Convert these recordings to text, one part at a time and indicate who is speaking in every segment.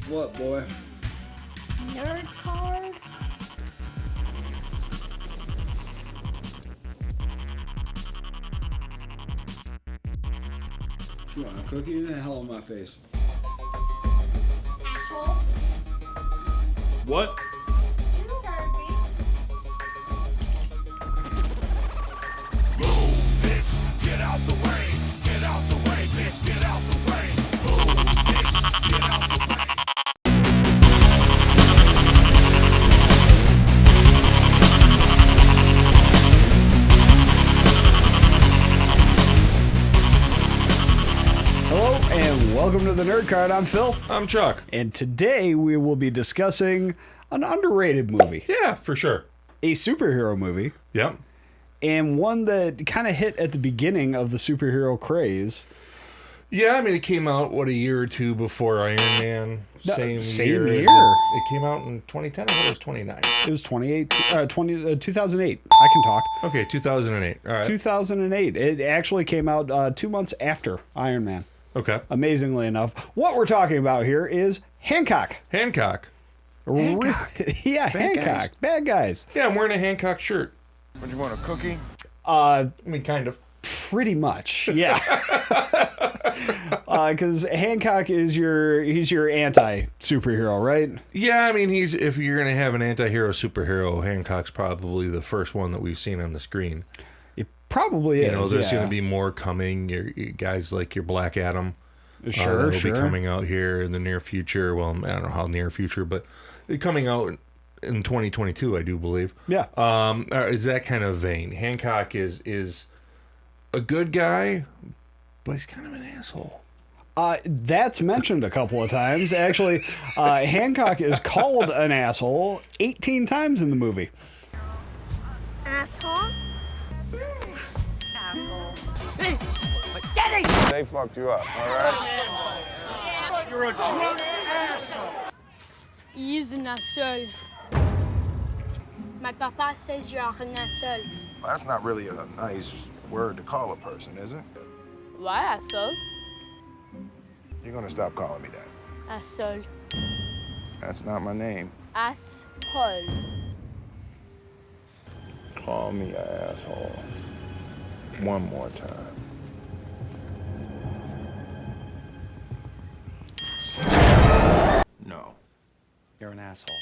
Speaker 1: What, boy?
Speaker 2: Nerd card?
Speaker 1: You want a cookie? The hell in my face.
Speaker 2: Asshole.
Speaker 3: What?
Speaker 2: You heard me.
Speaker 4: Move, bitch, get out the way. Get out the way, bitch, get out the way. Move, bitch, get out the way.
Speaker 1: Hello and welcome to the Nerd Card. I'm Phil.
Speaker 3: I'm Chuck.
Speaker 1: And today we will be discussing an underrated movie.
Speaker 3: Yeah, for sure.
Speaker 1: A superhero movie.
Speaker 3: Yep.
Speaker 1: And one that kind of hit at the beginning of the superhero craze.
Speaker 3: Yeah, I mean, it came out, a year or two before Iron Man?
Speaker 1: Same
Speaker 3: year.
Speaker 1: year.
Speaker 3: It came out in 2010, or it was 29?
Speaker 1: It was 2008. I can talk.
Speaker 3: Okay, 2008. All right.
Speaker 1: 2008. It actually came out 2 months after Iron Man.
Speaker 3: Okay.
Speaker 1: Amazingly enough. What we're talking about here is Hancock.
Speaker 3: Hancock.
Speaker 1: Yeah, Hancock. Bad guys.
Speaker 3: Yeah, I'm wearing a Hancock shirt.
Speaker 4: Would you want a cookie?
Speaker 3: I mean, kind of.
Speaker 1: Pretty much, yeah. Because Hancock is he's your anti-superhero, right?
Speaker 3: Yeah, I mean, if you're going to have an anti-hero superhero, Hancock's probably the first one that we've seen on the screen.
Speaker 1: It probably is.
Speaker 3: You know, there's going to be more coming. Your guys like your Black Adam.
Speaker 1: Sure.
Speaker 3: Will be coming out here in the near future. Well, I don't know how near future, but coming out in 2022, I do believe.
Speaker 1: Yeah.
Speaker 3: Is that kind of vein? Hancock is a good guy, but he's kind of an asshole.
Speaker 1: That's mentioned a couple of times. Actually, Hancock is called an asshole 18 times in the movie.
Speaker 2: Asshole?
Speaker 5: They fucked you up, all right?
Speaker 2: Il is an asshole. My papa says you're an asshole.
Speaker 5: That's not really a nice word to call a person, is it?
Speaker 2: Why asshole?
Speaker 5: You're gonna stop calling me that.
Speaker 2: Asshole.
Speaker 5: That's not my name.
Speaker 2: Asshole.
Speaker 5: Call me an asshole. One more time. No.
Speaker 6: You're an asshole.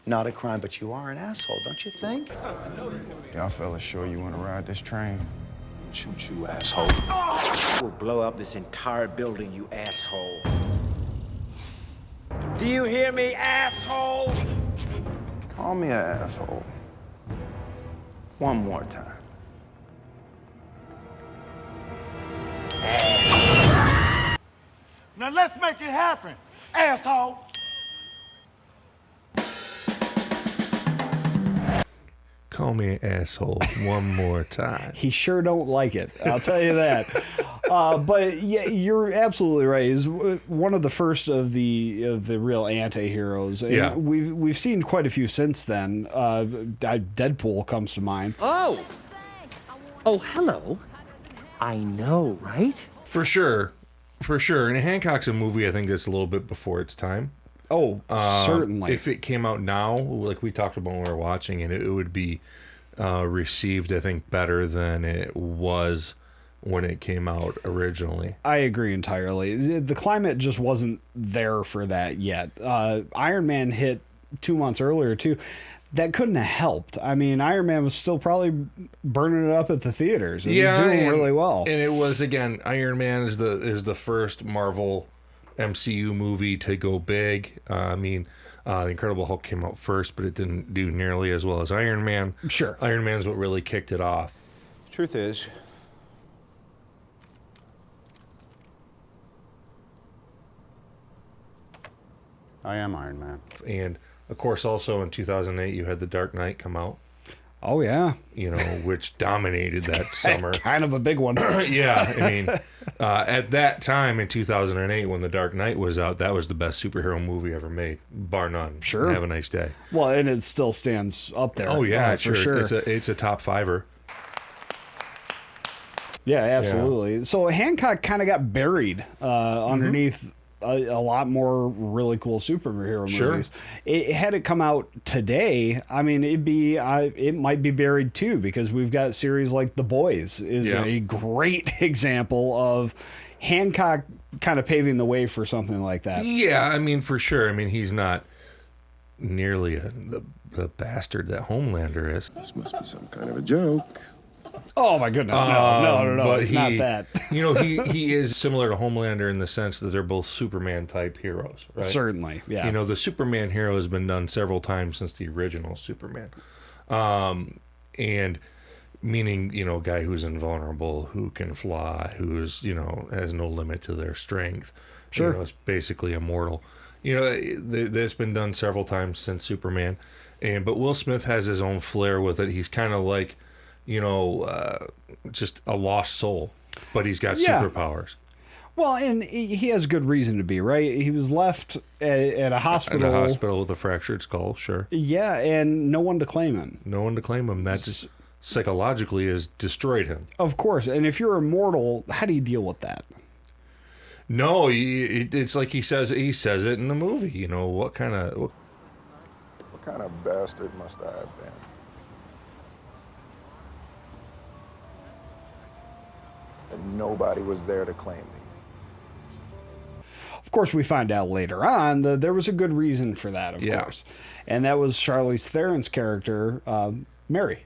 Speaker 6: Not a crime, but you are an asshole, don't you think?
Speaker 5: Y'all fellas sure you wanna ride this train? Shoot you, asshole.
Speaker 7: We'll blow up this entire building, you asshole. Do you hear me, asshole?
Speaker 5: Call me an asshole. One more time.
Speaker 4: Now let's make it happen, asshole.
Speaker 3: Call me an asshole one more time.
Speaker 1: He sure don't like it. I'll tell you that. But yeah, you're absolutely right. He's one of the first of the real anti-heroes. And
Speaker 3: Yeah.
Speaker 1: we've seen quite a few since then. Deadpool comes to mind.
Speaker 8: Oh, hello. I know, right?
Speaker 3: For sure. And Hancock's a movie I think that's a little bit before its time.
Speaker 1: Oh, certainly.
Speaker 3: If it came out now, like we talked about when we were watching it, it would be received, I think, better than it was when it came out originally.
Speaker 1: I agree entirely. The climate just wasn't there for that yet. Iron Man hit 2 months earlier, too. That couldn't have helped. I mean, Iron Man was still probably burning it up at the theaters. It was doing really well.
Speaker 3: And it was, again, Iron Man is the first Marvel MCU movie to go big. I mean, The Incredible Hulk came out first, but it didn't do nearly as well as Iron Man.
Speaker 1: Sure.
Speaker 3: Iron Man's what really kicked it off.
Speaker 5: Truth is, I am Iron Man.
Speaker 3: And, of course, also in 2008, you had The Dark Knight come out.
Speaker 1: Oh, yeah.
Speaker 3: You know, which dominated that summer.
Speaker 1: Kind of a big one.
Speaker 3: Yeah, I mean, at that time in 2008, when The Dark Knight was out, that was the best superhero movie ever made, bar none.
Speaker 1: Sure.
Speaker 3: Have a nice day.
Speaker 1: Well, and it still stands up there.
Speaker 3: Oh yeah,
Speaker 1: for sure.
Speaker 3: It's a top fiver.
Speaker 1: Yeah, absolutely. So Hancock kind of got buried underneath a lot more really cool superhero
Speaker 3: Sure.
Speaker 1: movies. Had it come out today, I mean, it might be buried too, because we've got series like The Boys is a great example of Hancock kind of paving the way for something like that.
Speaker 3: Yeah, I mean, for sure. I mean, he's not nearly the bastard that Homelander is.
Speaker 5: This must be some kind of a joke.
Speaker 1: Oh my goodness, no,
Speaker 3: But
Speaker 1: it's not that.
Speaker 3: he is similar to Homelander in the sense that they're both Superman type heroes, right?
Speaker 1: Certainly, yeah.
Speaker 3: The Superman hero has been done several times since the original Superman. And meaning, a guy who's invulnerable, who can fly, who's, has no limit to their strength.
Speaker 1: Sure.
Speaker 3: Is basically immortal. That's been done several times since Superman. But Will Smith has his own flair with it. He's kind of like, just a lost soul, but he's got superpowers.
Speaker 1: Well, and he has good reason to be, right? He was left at a hospital.
Speaker 3: At a hospital with a fractured skull, sure.
Speaker 1: Yeah, and no one to claim him.
Speaker 3: No one to claim him. That's psychologically has destroyed him.
Speaker 1: Of course. And if you're immortal, how do you deal with that?
Speaker 3: No, it's like he says it in the movie. What kind of
Speaker 5: bastard must I have been? And nobody was there to claim me.
Speaker 1: Of course, we find out later on that there was a good reason for that, of course. And that was Charlize Theron's character, Mary.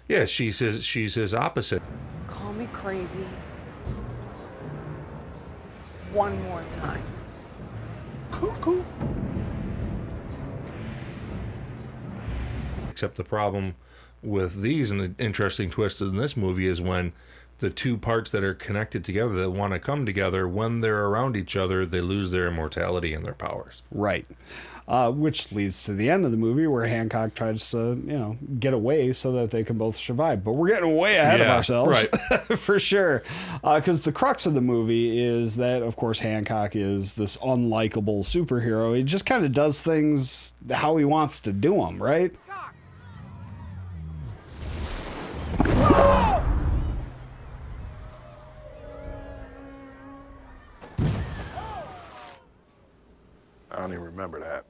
Speaker 3: Yeah, she's his opposite.
Speaker 9: Call me crazy. One more time. Cuckoo.
Speaker 3: Except the problem with these, and the interesting twist in this movie, is when the two parts that are connected together that want to come together, when they're around each other, they lose their immortality and their powers.
Speaker 1: Right. Which leads to the end of the movie where Hancock tries to, get away so that they can both survive. But we're getting way ahead of ourselves, right? For sure. Because the crux of the movie is that, of course, Hancock is this unlikable superhero. He just kind of does things how he wants to do them, right?
Speaker 5: I don't even remember that.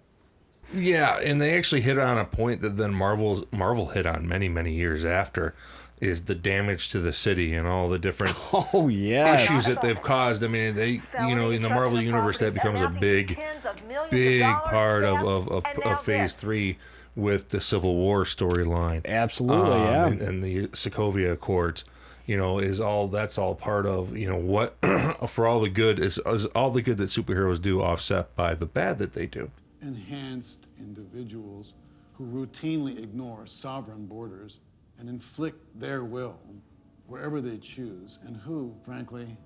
Speaker 3: Yeah, and they actually hit on a point that then Marvel hit on many, many years after, is the damage to the city and all the different issues that they've caused. I mean, they, in the Marvel universe, that becomes a big part of Phase 3 with the Civil War storyline.
Speaker 1: Absolutely, yeah.
Speaker 3: And the Sokovia Accords. That's all part of, what for all the good is all the good that superheroes do offset by the bad that they do.
Speaker 10: Enhanced individuals who routinely ignore sovereign borders and inflict their will wherever they choose, and who, frankly,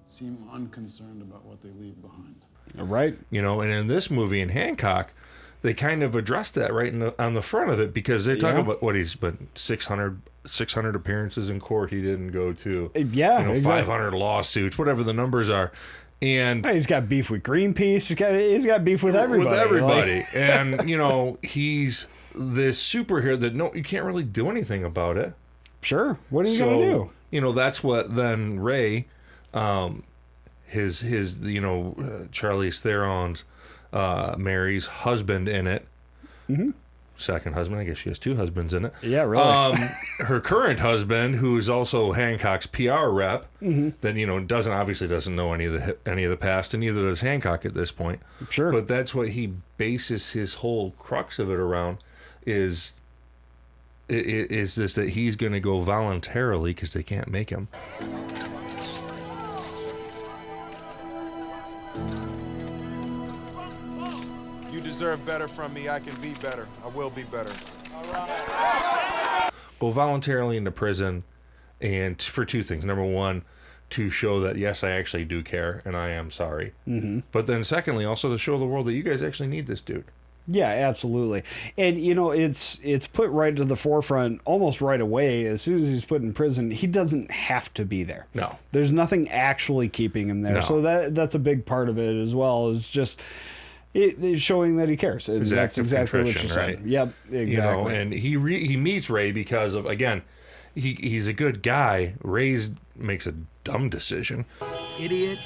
Speaker 10: seem unconcerned about what they leave behind.
Speaker 1: Right.
Speaker 3: And in this movie, in Hancock, they kind of addressed that right on the front of it, because they talk about what he's been 600 appearances in court he didn't go to.
Speaker 1: Yeah, exactly.
Speaker 3: 500 lawsuits, whatever the numbers are. And
Speaker 1: he's got beef with Greenpeace. He's got beef with everybody.
Speaker 3: With everybody. And, he's this superhero that you can't really do anything about it.
Speaker 1: Sure. What are you going to
Speaker 3: do? That's what then Ray, his Charlize Theron's Mary's husband in it. Mm-hmm. Second husband, I guess she has two husbands in it.
Speaker 1: Yeah, really.
Speaker 3: Her current husband, who is also Hancock's PR rep, then doesn't know any of the past, and neither does Hancock at this point.
Speaker 1: Sure.
Speaker 3: But that's what he bases his whole crux of it around, is this, that he's going to go voluntarily because they can't make him.
Speaker 11: You deserve better from me. I can be better. I will be better. All right.
Speaker 3: Go voluntarily into prison, and for two things. Number one, to show that, yes, I actually do care, and I am sorry. Mm-hmm. But then secondly, also to show the world that you guys actually need this dude.
Speaker 1: Yeah, absolutely. And, it's put right to the forefront almost right away. As soon as he's put in prison, he doesn't have to be there.
Speaker 3: No.
Speaker 1: There's nothing actually keeping him there.
Speaker 3: No.
Speaker 1: So that's a big part of it as well, is just it's showing that he cares. That's exactly what you said.
Speaker 3: Right?
Speaker 1: Yep, exactly.
Speaker 3: And he meets Ray because of, again, he's a good guy. Ray makes a dumb decision.
Speaker 6: Idiot.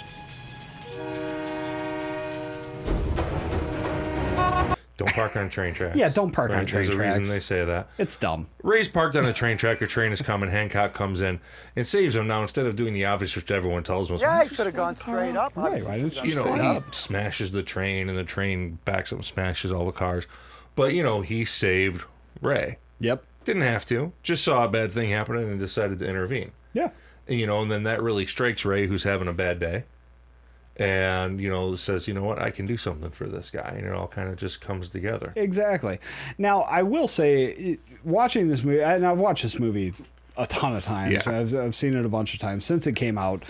Speaker 3: Don't park on train tracks.
Speaker 1: Yeah, don't park on train
Speaker 3: tracks. There's a reason they say that.
Speaker 1: It's dumb.
Speaker 3: Ray's parked on a train track. A train is coming. Hancock comes in and saves him. Now, instead of doing the obvious, which everyone tells him,
Speaker 6: Yeah, he could have gone straight up.
Speaker 1: Right, why didn't
Speaker 3: you know, he smashes the train, and the train backs up and smashes all the cars. But, you know, he saved Ray.
Speaker 1: Yep.
Speaker 3: Didn't have to. Just saw a bad thing happening and decided to intervene.
Speaker 1: Yeah.
Speaker 3: And, you know, and then that really strikes Ray, who's having a bad day. And, you know, says, you know what, I can do something for this guy. And it all kind of just comes together.
Speaker 1: Exactly. Now, I will say, watching this movie, and I've watched this movie a ton of times.
Speaker 3: Yeah.
Speaker 1: I've seen it a bunch of times since it came out.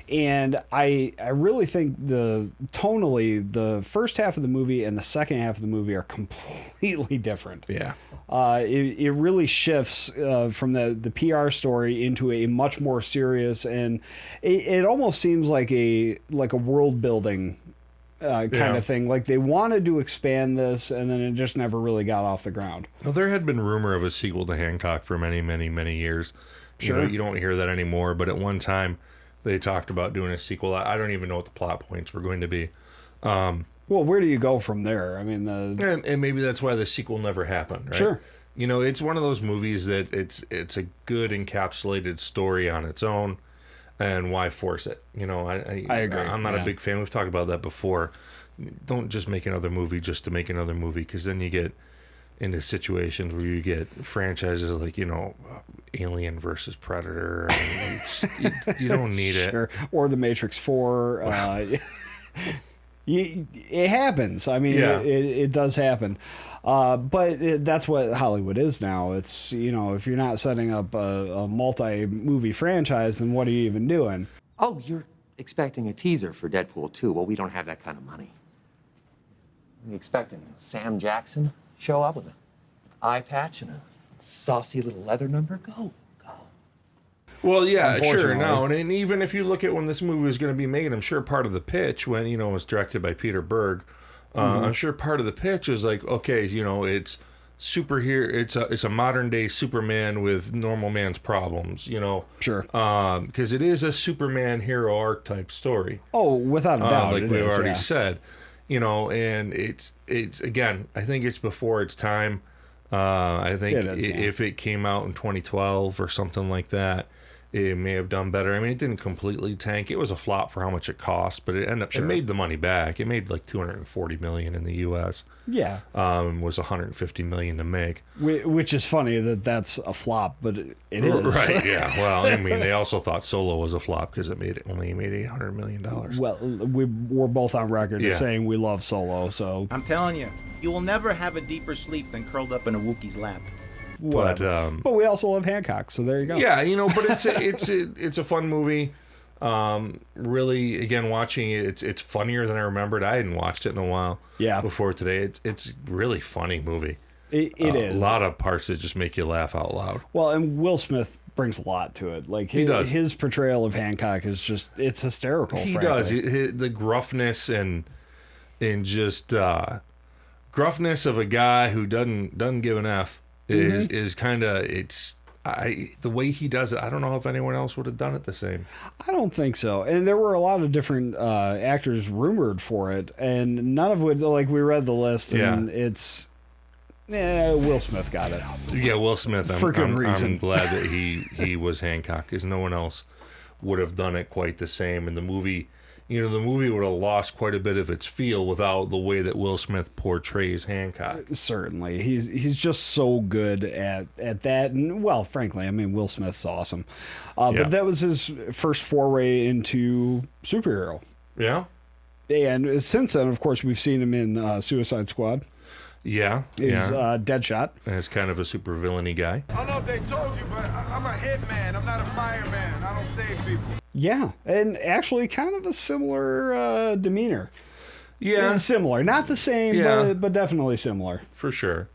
Speaker 1: And I really think tonally, the first half of the movie and the second half of the movie are completely different.
Speaker 3: Yeah.
Speaker 1: It really shifts from the PR story into a much more serious, and it almost seems like a world building kind of thing. Like they wanted to expand this, and then it just never really got off the ground.
Speaker 3: Well, there had been rumor of a sequel to Hancock for many, many, many years.
Speaker 1: Sure.
Speaker 3: You know, you don't hear that anymore, but at one time they talked about doing a sequel. I don't even know what the plot points were going to be.
Speaker 1: Well, where do you go from there? I mean,
Speaker 3: and maybe that's why the sequel never happened, right?
Speaker 1: Sure.
Speaker 3: You know, it's one of those movies that it's a good encapsulated story on its own, and why force it? You know, I
Speaker 1: agree.
Speaker 3: I'm not a big fan. We've talked about that before. Don't just make another movie just to make another movie, because then you get into situations where you get franchises like, you know, Alien versus Predator. And you don't need it.
Speaker 1: Or The Matrix 4. It happens. I mean, it does happen. But that's what Hollywood is now. It's, you know, if you're not setting up a multi-movie franchise, then what are you even doing?
Speaker 8: Oh, you're expecting a teaser for Deadpool 2. Well, we don't have that kind of money. You expecting Sam Jackson show up with an eye patch and a saucy little leather number? Go.
Speaker 3: Well, yeah, sure. No, and even if you look at when this movie was going to be made, I'm sure part of the pitch, when, you know, it was directed by Peter Berg, I'm sure part of the pitch was like, okay, you know, it's superhero, it's a modern day Superman with normal man's problems, you know.
Speaker 1: Sure.
Speaker 3: Because it is a Superman hero archetype story.
Speaker 1: Oh, without a doubt,
Speaker 3: like we've already said, you know, and it's again, I think it's before its time. I think if it came out in 2012 or something like that, it may have done better. I mean, it didn't completely tank. It was a flop for how much it cost, but it ended up, it made the money back. It made like $240 million in the U.S.
Speaker 1: Yeah.
Speaker 3: Was $150 million to make.
Speaker 1: Which is funny that's a flop, but it is.
Speaker 3: Right, yeah. Well, I mean, they also thought Solo was a flop because it only made $800 million.
Speaker 1: Well, we're both on record as saying we love Solo, so.
Speaker 12: I'm telling you, you will never have a deeper sleep than curled up in a Wookiee's lap.
Speaker 3: But
Speaker 1: we also love Hancock, so there you go.
Speaker 3: Yeah, you know, but it's a fun movie. Really, again, watching it, it's funnier than I remembered. I hadn't watched it in a while.
Speaker 1: Yeah.
Speaker 3: Before today, it's really funny movie.
Speaker 1: It is
Speaker 3: a lot of parts that just make you laugh out loud.
Speaker 1: Well, and Will Smith brings a lot to it. Like his portrayal of Hancock is it's hysterical.
Speaker 3: He
Speaker 1: frankly.
Speaker 3: does the gruffness and just gruffness of a guy who doesn't give an F. Is kind of the way he does it. I don't know if anyone else would have done it the same.
Speaker 1: I don't think so. And there were a lot of different actors rumored for it, and none of which, like, we read the list, and it's Will Smith got it.
Speaker 3: Yeah, Will Smith.
Speaker 1: For good reason.
Speaker 3: I'm glad that he was Hancock, because no one else would have done it quite the same. And the movie, you know, the movie would have lost quite a bit of its feel without the way that Will Smith portrays Hancock.
Speaker 1: Certainly. He's just so good at that. And, well, frankly, I mean, Will Smith's awesome. But that was his first foray into superhero.
Speaker 3: Yeah.
Speaker 1: And since then, of course, we've seen him in Suicide Squad.
Speaker 3: Yeah.
Speaker 1: He's Deadshot.
Speaker 3: And he's kind of a super villainy guy.
Speaker 11: I don't know if they told you, but I'm a hitman. I'm not a fireman. I don't save people.
Speaker 1: Yeah, and actually kind of a similar demeanor.
Speaker 3: Yeah.
Speaker 1: It's similar. Not the same, but definitely similar.
Speaker 3: For sure.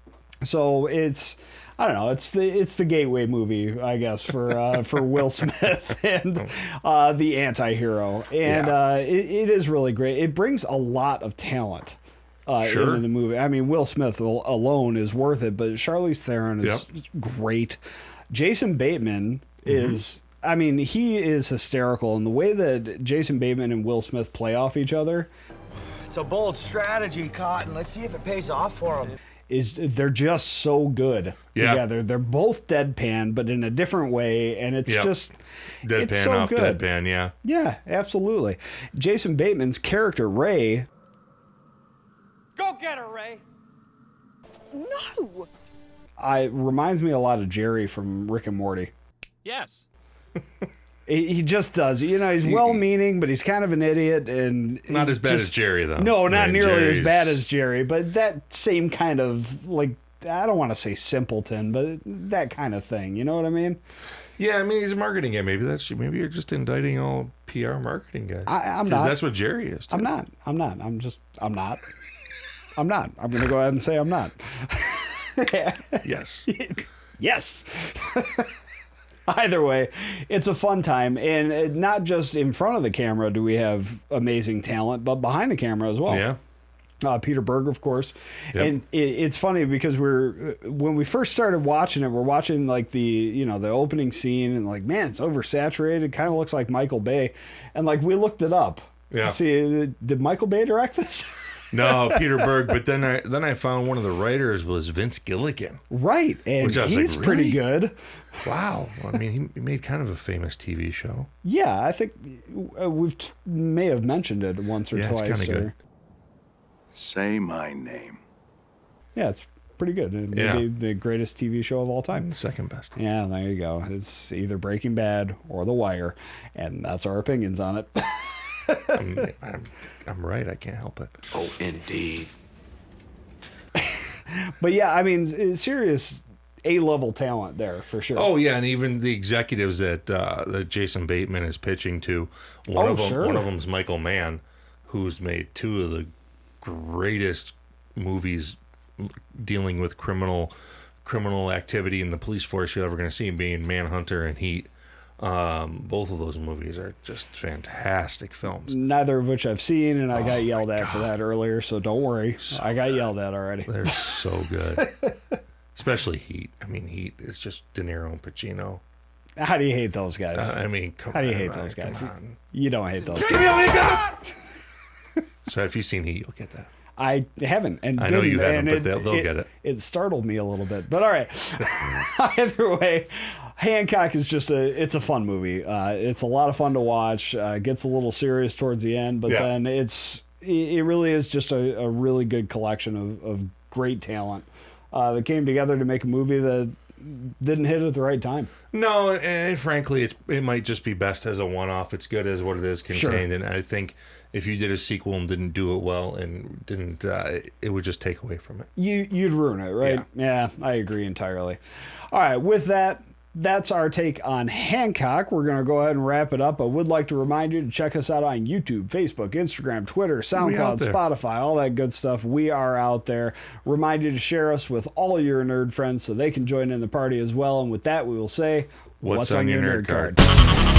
Speaker 1: So it's, I don't know, it's the gateway movie, I guess, for Will Smith and the anti-hero. And it is really great. It brings a lot of talent into the movie. I mean, Will Smith alone is worth it, but Charlize Theron is great. Jason Bateman is... I mean, he is hysterical, and the way that Jason Bateman and Will Smith play off each other.
Speaker 13: It's a bold strategy, Cotton. Let's see if it pays off for them.
Speaker 1: Is they're just so good together. They're both deadpan, but in a different way, and it's just
Speaker 3: deadpan
Speaker 1: it's so
Speaker 3: off
Speaker 1: good.
Speaker 3: deadpan. Yeah,
Speaker 1: yeah, absolutely. Jason Bateman's character Ray.
Speaker 9: Go get her, Ray. No.
Speaker 1: Reminds me a lot of Jerry from Rick and Morty.
Speaker 14: Yes.
Speaker 1: He just does. You know, he's well-meaning, but he's kind of an idiot, and
Speaker 3: not as bad as Jerry, though.
Speaker 1: No, not nearly
Speaker 3: Jerry's...
Speaker 1: as bad as Jerry, but that same kind of, like, I don't want to say simpleton, but that kind of thing. You know what I mean?
Speaker 3: Yeah, I mean, he's a marketing guy. Maybe you're just indicting all PR marketing guys.
Speaker 1: I'm not.
Speaker 3: That's what Jerry is, too.
Speaker 1: I'm not. I'm not. I'm not. I'm going to go ahead and say I'm not.
Speaker 3: Yes.
Speaker 1: Yes. Either way, it's a fun time, and not just in front of the camera do we have amazing talent, but behind the camera as well.
Speaker 3: Yeah.
Speaker 1: Peter Berg, of course.
Speaker 3: Yep.
Speaker 1: And it's funny because when we first started watching it, we're watching like the opening scene, and like, man, it's oversaturated. Kind of looks like Michael Bay, and like we looked it up.
Speaker 3: Yeah.
Speaker 1: See, did Michael Bay direct this?
Speaker 3: No, Peter Berg. But then I found one of the writers was Vince Gilligan.
Speaker 1: Right, and he's
Speaker 3: like,
Speaker 1: pretty
Speaker 3: really?
Speaker 1: good.
Speaker 3: Wow. I mean, he made kind of a famous TV show.
Speaker 1: Yeah, I think may have mentioned it once or twice.
Speaker 3: It's kind of good.
Speaker 15: Say my name.
Speaker 1: Yeah, it's pretty good. Maybe the greatest TV show of all time.
Speaker 3: Second best.
Speaker 1: Yeah, there you go. It's either Breaking Bad or The Wire, and that's our opinions on it.
Speaker 3: I'm right. I can't help it.
Speaker 15: Oh, indeed.
Speaker 1: But yeah, I mean, serious A-level talent there for sure.
Speaker 3: Oh yeah, and even the executives that Jason Bateman is pitching to, one of them's Michael Mann, who's made two of the greatest movies dealing with criminal activity in the police force you're ever going to see, being Manhunter and Heat. Both of those movies are just fantastic films.
Speaker 1: Neither of which I've seen, and I got yelled at for that earlier, so don't worry. I got yelled at already.
Speaker 3: They're so good. Especially Heat. I mean, Heat is just De Niro and Pacino.
Speaker 1: How do you hate those guys?
Speaker 3: I mean, come
Speaker 1: How
Speaker 3: on.
Speaker 1: do you hate those guys?
Speaker 3: Come on.
Speaker 1: You don't hate those
Speaker 3: Give
Speaker 1: guys.
Speaker 3: So if you've seen Heat, you'll get that.
Speaker 1: I haven't, and
Speaker 3: I know you haven't,
Speaker 1: and
Speaker 3: but they'll get it.
Speaker 1: It startled me a little bit, but all right. Either way, Hancock is it's a fun movie. It's a lot of fun to watch. Gets a little serious towards the end, but then it really is just a really good collection of great talent that came together to make a movie that didn't hit at the right time.
Speaker 3: No, and frankly, it might just be best as a one-off. It's good as what it is contained,
Speaker 1: Sure.
Speaker 3: and I think if you did a sequel and didn't do it well and didn't, it would just take away from it.
Speaker 1: You'd ruin it, right? Yeah, I agree entirely. All right, with that, that's our take on Hancock. We're going to go ahead and wrap it up. I would like to remind you to check us out on YouTube, Facebook, Instagram, Twitter, SoundCloud, Spotify, all that good stuff. We are out there. Remind you to share us with all your nerd friends so they can join in the party as well. And with that, we will say, what's on your nerd card?